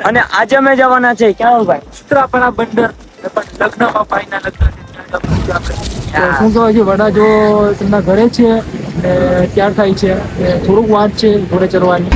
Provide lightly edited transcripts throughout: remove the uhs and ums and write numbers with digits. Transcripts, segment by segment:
અને આજે અમે જવાના છે ક્યાં ભાઈ? સૂત્રાપાડા બંદર લગ્નમાં ભાઈના લગ્ન છે ત્યાં શું કહેવાય છે વડા જો તેમના ઘરે છે ત્યાર થાય છે થોડુંક વાત છે ઘોડે ચડવાની.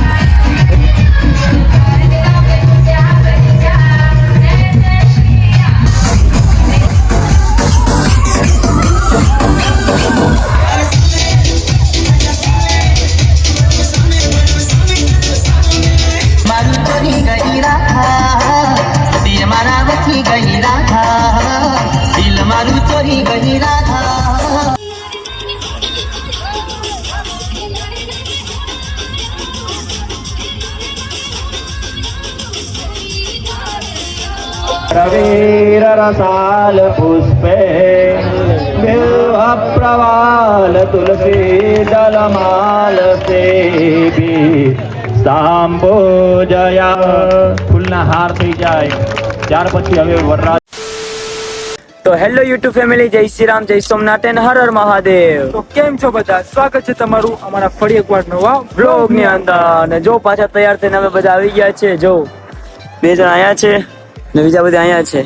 रवीर रसाल पुष्पे प्रवाल तुलसी दलमाल सेवी सांबोजया फूलना हार થઈ જાય ત્યાર પછી હવે વરરાજ. તો હેલો યુટ્યુબ ફેમિલી, જય શ્રી રામ, જય સોમનાથ અને હર હર મહાદેવ. તો કેમ છો બધા? સ્વાગત છે તમારું અમારા ફરી એકવાર નવા વ્લોગ ની અંદર. અને જો પાછા તૈયાર થઈને અમે બધા આવી ગયા છે. જો 2 જણ આયા છે ને બીજા બધા આયા છે.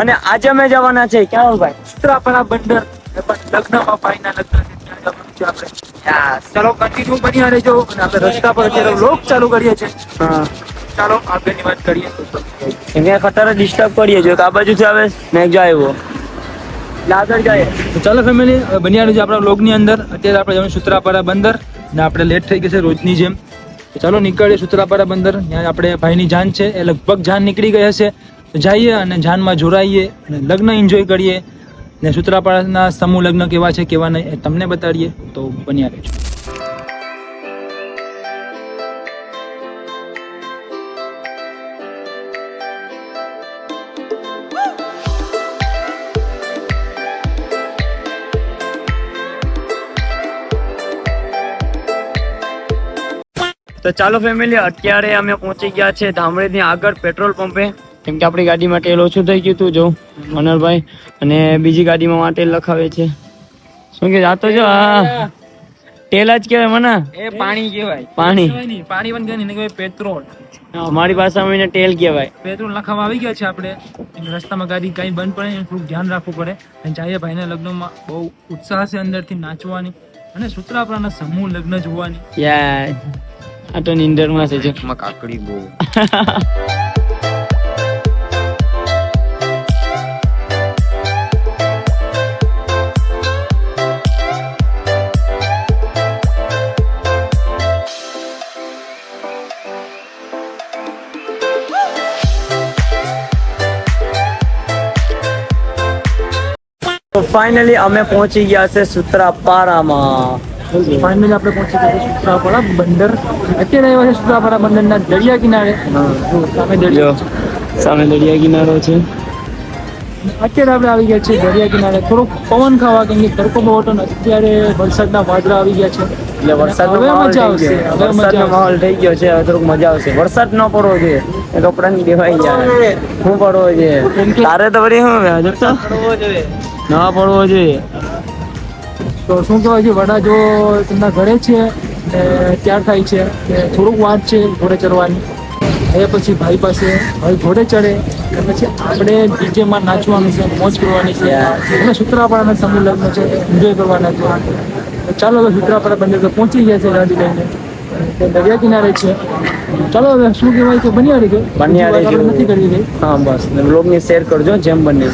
અને આજે અમે જવાના છે ક્યાં ભાઈ? સૂત્રાપાડા બંદર લગ્નમાં ભાઈના લગ્ન છે ત્યાં જવાનું છે આપણે. ચાલો કન્ટિન્યુ બન્યા રહેજો અને આપણે રસ્તા પર અત્યારે વ્લોગ ચાલુ કરીએ છીએ. હા, ચાલો આગળની વાત કરીએ. એને ખતર ડિસ્ટર્બ કરીએ. જો એક આ બાજુથી આવે ને એક જો આવ્યો આગળ જાય. તો ચાલો ફેમિલી, બન્યા રહેજો આપણા વ્લોગની અંદર. અત્યારે આપણે જવાનું સૂત્રાપાડા બંદર ને આપણે લેટ થઈ ગઈ છે રોજની જેમ. તો ચાલો નીકળીએ સૂત્રાપાડા બંદર. ત્યાં આપણે ભાઈની જાન છે, એ લગભગ જાન નીકળી ગઈ હશે. તો જઈએ અને જાનમાં જોડાઈએ અને લગ્ન એન્જોય કરીએ ને સૂત્રાપાડાના સમૂહ લગ્ન કેવા છે કેવા નહીં એ તમને બતાડીએ. તો બન્યા રહેજો. તો ચાલો ફેમિલી, અત્યારે અમે પહોંચી ગયા છે ધામરેની આગળ પેટ્રોલ પંપે. કેમ કે આપણી ગાડીમાં તેલ ઓછું થઈ ગયું હતું. જો મનોહરભાઈ અને બીજી ગાડીમાં માટે લખાવે છે. શું કે જાતો જો હા તેલ જ કહેવાય મને. એ પાણી કહેવાય. પાણી પાણી પણ કહેવાય ને, કહેવાય પેટ્રોલ. અમારી ભાષામાં એને તેલ કહેવાય. પેટ્રોલ લખાવા આવી ગયા છે આપણે. રસ્તામાં ગાડી કઈ બંધ પડે એનું થોડુંક ધ્યાન રાખવું પડે. અને જઈએ ભાઈના લગ્નમાં. બહુ ઉત્સાહ છે અંદરથી નાચવાની અને સૂત્રાપાડાના સમૂહ લગ્ન જોવાની. યાર આ તો નિંદરમાં છે. જો કાકડી બહુ ફાઇનલી અમે પહોંચી ગયા છે સૂત્રાપાડામાં. ફાઇનલી આપણે પહોંચી ગયા છે સૂત્રાપાડા બંદર. અત્યારે આવ્યા છે સૂત્રાપાડા બંદરના દરિયા કિનારે. સામે દરિયો, સામે દરિયા કિનારો છે. અત્યારે આપણે આવી ગયા છીએ દરિયા કિનારે. થોડોક પવન ખાવા, કેમ કે તડકો બહુ હતો ને અત્યારે વરસાદના વાદળા આવી ગયા છે. એટલે વરસાદનો હવે માહોલ મજા થઈ આવશે. ગયો. વરસાદનો માહોલ થઈ ગયો છે. હવે થોડુંક મજા આવશે. વરસાદ ન પડવો જોઈએ, એ કપડાની દેવાઈ જાય. શું પડવો જોઈએ? તારે તો વળી શું પડવો જોઈએ? ના પડવો જોઈએ. તો શું કહેવાય છે વડા જો તેમના ઘરે છે ત્યાર થાય છે થોડુંક વાત છે ઘોડે ચડવાની. એ પછી ભાઈ પાસે ભાઈ ઘોડે ચડે પછી આપણે ડીજેમાં નાચવાનું છે, મોજ કરવાની છે અને સૂત્રાપાડાના સમૂહ લગ્ન છે એન્જોય કરવાના છે. તો ચાલો હવે સૂત્રાપાડા બંદર તો પહોંચી ગયા છે ગાડી લઈને. દરિયા કિનારે છે. ચાલો હવે શું કહેવાય કે બન્યા રહેજો. બન્યા રહેજો. નથી કરવી ગઈ. હા બસ, બ્લોગને શેર કરજો જેમ બને.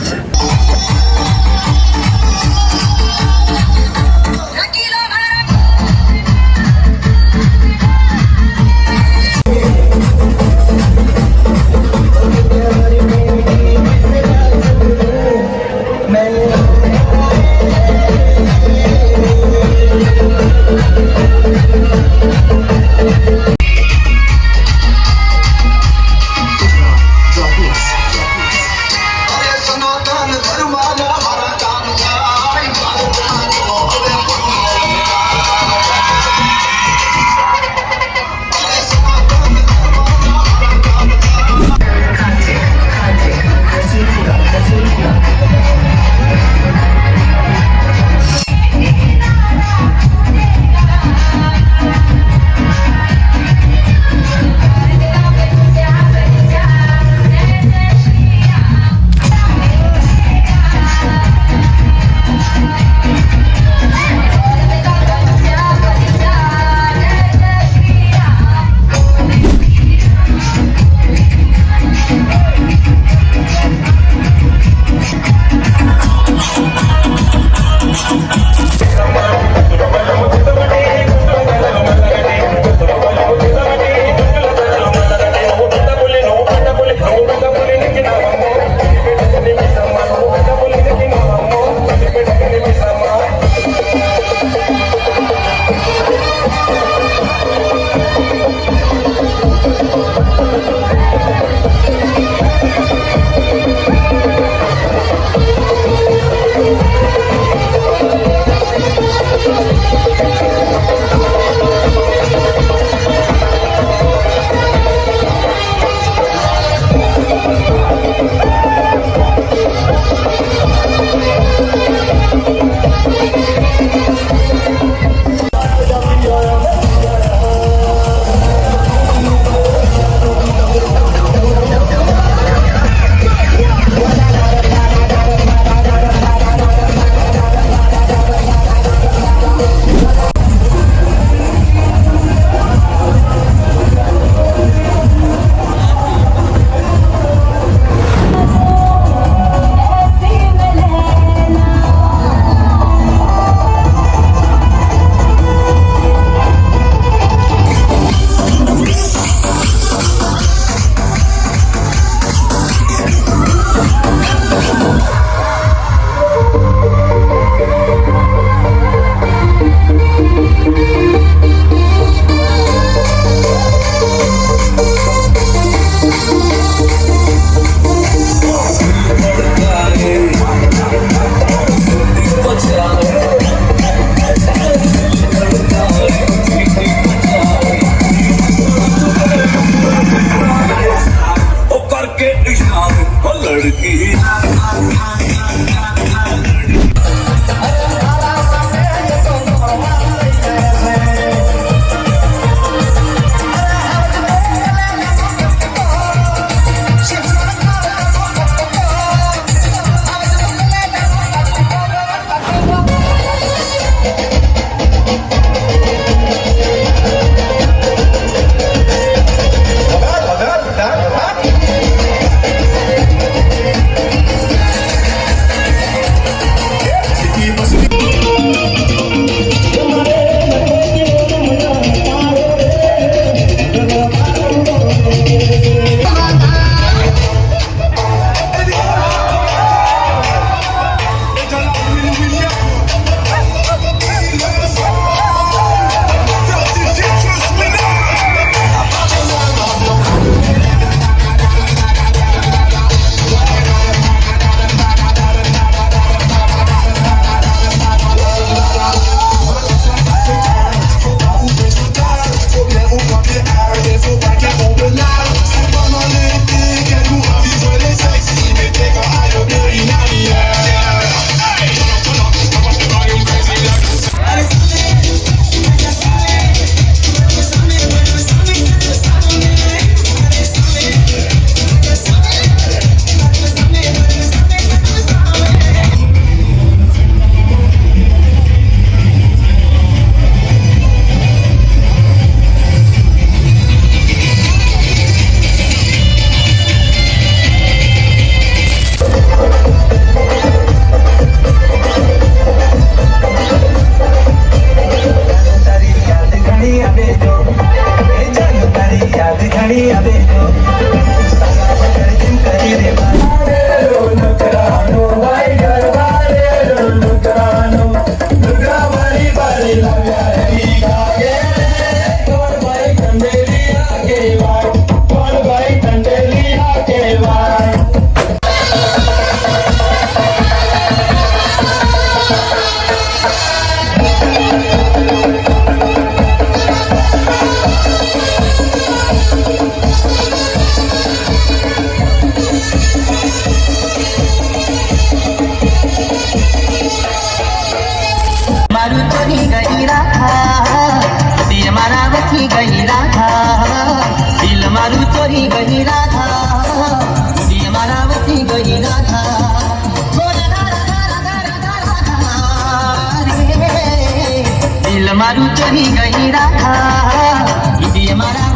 મારું ચરી ગઈ રાખા દીદી મારા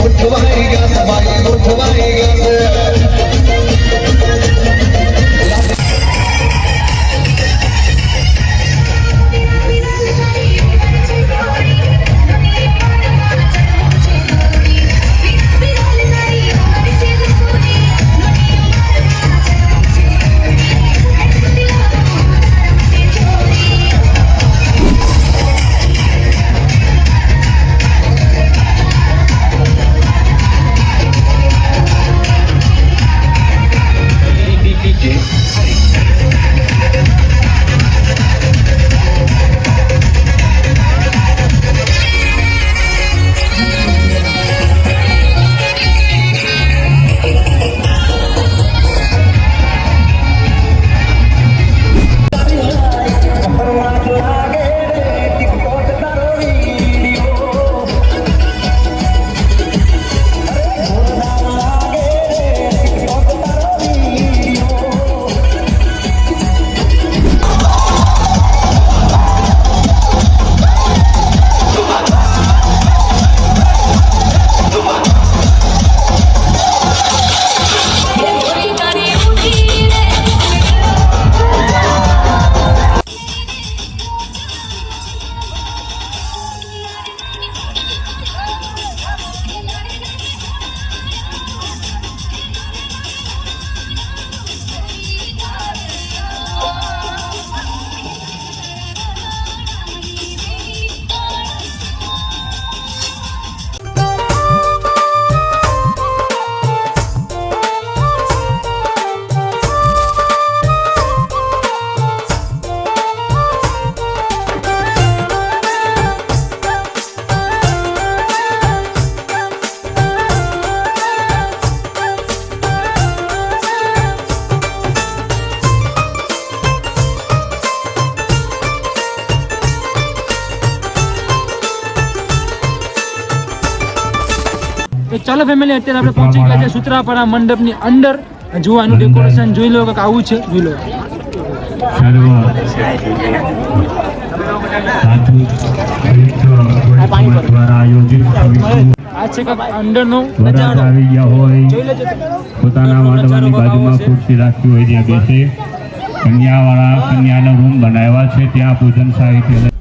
તો ચાલો ફેમિલી, અત્યારે આપણે પહોંચી ગયા છે સૂત્રાપાડા મંડપની અંદર. જોવાનું ડેકોરેશન જોઈ લો, કે આવું છે, જોઈ લો. આ છે કે અંદરનો નજારો જોઈ લેજો. પોતાના માંડવાની બાજુમાં ખુરશી રાખી હોય ત્યાં બેસે. કન્યાનો રૂમ બનાવ્યા છે, ત્યાં પૂજન સાહિત્ય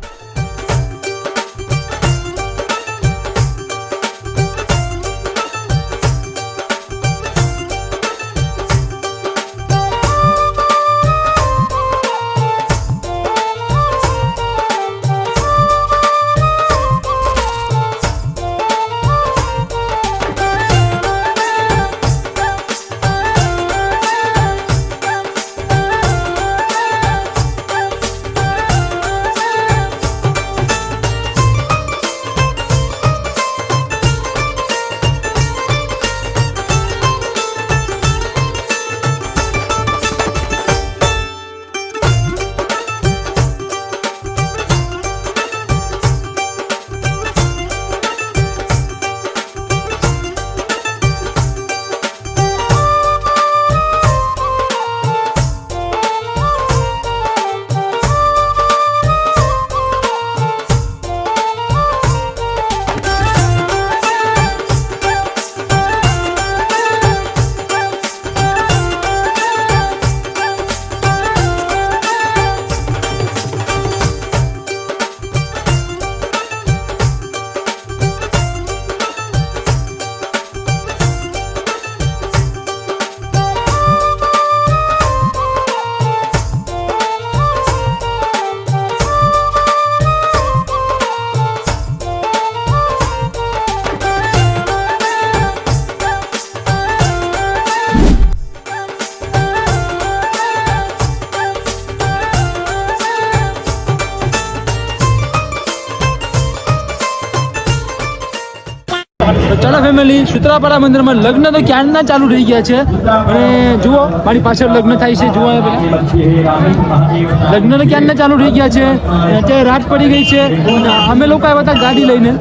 ચાલો ફેમિલી, સુત્રાપાડા મંદિરમાં લગ્ન તો ક્યારના ચાલુ થઈ ગયા છે. અને જુઓ મારી પાછળ લગ્ન થાય છે. જુઓ લગ્ન તો ક્યારના ચાલુ થઈ ગયા છે. અને અત્યારે રાત પડી ગઈ છે. અને અમે લોકો આવ્યા હતા ગાડી લઈને.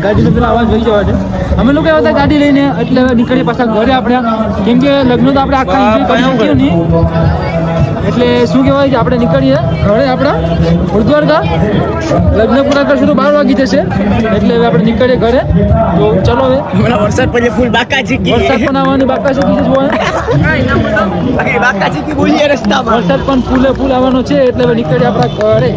ગાડીનો પેલા અવાજ વહી જવા છે. અમે લોકો આવ્યા હતા ગાડી લઈને, એટલે હવે નીકળીએ પાછા ઘરે આપણે. કેમ કે લગ્ન તો આપણે આખા એન્જોય કરી શકીએ નહીં. એટલે શું કહેવાય કે આપણે નીકળીએ ઘરે આપણા ગુરુદ્વારકા. લગ્ન પૂરા કરશું તો 12 વાગી જશે. એટલે હવે આપણે નીકળીએ ઘરે. તો ચલો હવે. વરસાદ પછી ફૂલ બાકા ચીકી. વરસાદ પણ આવવાની બાકા છે. બાકા ચીકી બોલીએ રસ્તામાં. વરસાદ પણ ફૂલે ફૂલ આવવાનો છે. એટલે હવે નીકળીએ આપણા ઘરે.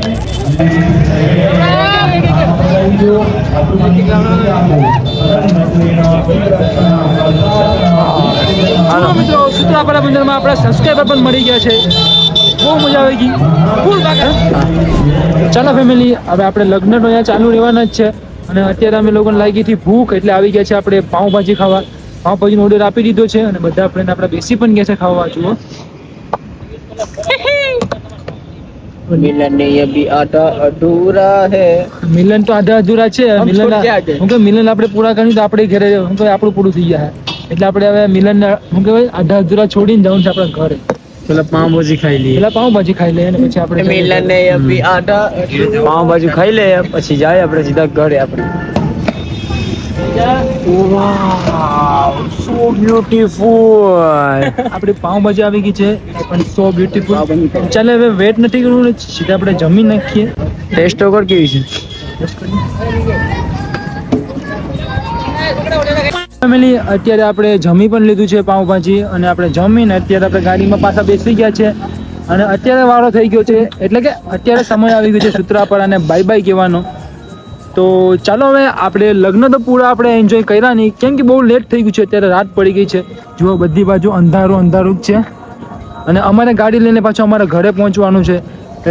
હાલો મિત્રો, સુત્રાપાડા મંદિરમાં આપણા સબસ્ક્રાઈબર પણ મળી ગયા છે. બહુ મજા આવી ગઈ. ચાલો ફેમિલી, હવે આપણે લગ્ન તો અહીંયા ચાલુ રહેવાના જ છે. અને અત્યારે અમે લોકોને લાગી હતી ભૂખ, એટલે આવી ગયા છે આપણે પાઉંભાજી ખાવા. પાઉંભાજીનો ઓર્ડર આપી દીધો છે. અને બધા ફ્રેન્ડ આપણે બેસી પણ ગયા છે ખાવા. જુઓ મિલન ને અભી આધા અધૂરા હે. મિલન તો આધા અધૂરા છે. મિલન આપણે પૂરા કર્યું તો આપણે ઘરે આપણું પૂરું થઈ જાય. એટલે આપણે હવે મિલન શું કહેવાય આધા અધૂરા છોડીને જવાનું છે આપણા ઘરે. પેલા પાઉંભાજી ખાઈ લઈએ. પેલા પાઉંભાજી ખાઈ લઈએ અને પછી આપણે મિલન ને અભી આધા પાઉંભાજી ખાઈ લઈએ, પછી જાય આપણે સીધા ઘરે. આપણે સો બ્યુટીફુલ. આપણી પાઉંભાજી આવી ગઈ છે, એ પણ સો બ્યુટીફુલ. ચાલે હવે વેટ નથી કરવું, સીધા આપણે જમી નાખીએ. ટેસ્ટ વગર કેવી છે ફેમિલી? અત્યારે આપણે જમી પણ લીધું છે પાઉંભાજી. અને આપણે જમીને અત્યારે આપણે ગાડીમાં પાછા બેસી ગયા છે. અને અત્યારે વારો થઈ ગયો છે, એટલે કે અત્યારે સમય આવી ગયો છે સુત્રાપાડાને બાય બાય કહેવાનો. તો ચાલો હવે આપણે લગ્ન તો પૂરા આપણે એન્જોય કર્યા નહીં, કેમ કે બહુ લેટ થઈ ગયું છે. અત્યારે રાત પડી ગઈ છે. જુઓ બધી બાજુ અંધારું અંધારું જ છે. અને અમારે ગાડી લઈને પાછું અમારા ઘરે પહોંચવાનું છે.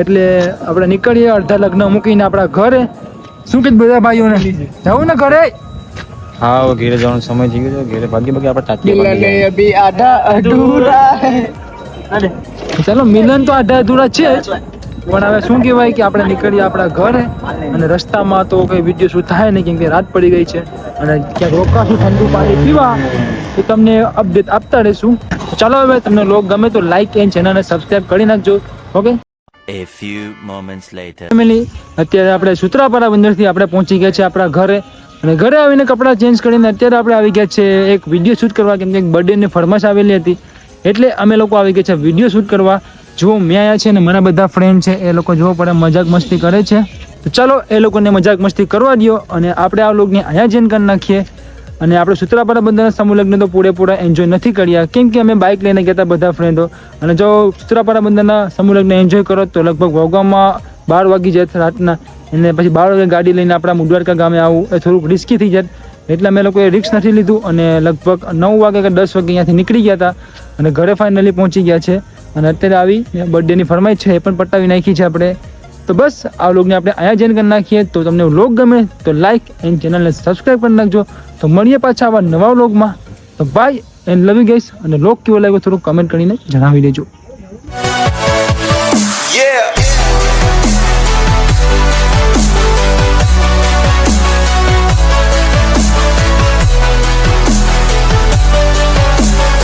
એટલે આપણે નીકળીએ અડધા લગ્ન મૂકીને આપણા ઘરે. શું કીધું બધા ભાઈઓને? જવું ને ઘરે? હા, ઘેરે જવાનો સમય થઈ ગયો છે. ઘેરે ભાગી આપણે ચાલો, મિલન તો આધા અધૂરા છે જ. પણ હવે શું કહેવાય કે આપણે નીકળીએ આપણા ઘરે. અને રસ્તામાં તો કંઈ વિડીયો શૂટ થાય નહીં, કેમ કે રાત પડી ગઈ છે. અને ક્યાંક રોકાશું ઠંડુ પાણી પીવા, તો તમને અપડેટ આપતા રહીશું. ચાલો હવે તમને લોગ ગમે તો લાઈક એન્ડ ચેનલને સબસ્ક્રાઈબ કરી નાખજો. Okay. A few moments later. Family, અત્યારે આપણે સુત્રાપાડા બંદરથી આપણે પહોંચી ગયા છે આપણા ઘરે. અને ઘરે આવીને કપડાં ચેન્જ કરીને અત્યારે આપણે આવી ગયા છે એક વિડીયો શૂટ કરવા, કેમ કે એક બર્થડેની ફરમાશ આવેલી હતી. એટલે અમે લોકો આવી ગયા છે વિડીયો શૂટ કરવા. જો મેં આવ્યા છે ને મારા બધા ફ્રેન્ડ છે, એ લોકો જોવો પડે મજાક મસ્તી કરે છે. તો ચાલો એ લોકોને મજાક મસ્તી કરવા દો. અને આપણે આ લોકોને અહીંયા જેન કરી નાખીએ. અને આપણે સુત્રાપાડા બંદરના સમૂહ લગ્ન તો પૂરેપૂરા એન્જોય નથી કર્યા, કેમ કે અમે બાઇક લઈને ગયા હતા બધા ફ્રેન્ડો. અને જો સુત્રાપાડા બંદરના સમૂહ લગ્ન એન્જોય કરો તો લગભગ વોગામાં 12 વાગી જાય રાતના. અને પછી 12 વાગે ગાડી લઈને આપણા મુદ્વારકા ગામે આવવું એ થોડુંક રિસ્કી થઈ જાય. એટલે અમે લોકોએ રિસ્ક નથી લીધું. અને લગભગ 9 વાગે કે 10 વાગે અહીંયાથી નીકળી ગયા હતા. અને ઘરે ફાઇનલી પહોંચી ગયા છે. અને અત્યારે આવી બર્થડેની ફરમાઈશ છે, એ પણ પટાવી નાખી છે આપણે. તો બસ આ વ્લોગને આપણે અહીંયા જોઈન કરી નાખીએ. તો તમને વ્લોગ ગમે તો લાઈક એન્ડ ચેનલને સબસ્ક્રાઈબ કરી નાખજો. તો મળીએ પાછા આવા નવા વ્લોગમાં. તો bye and love you guys. અને વ્લોગ કેવો લાગ્યો થોડું કમેન્ટ કરીને જણાવી દેજો.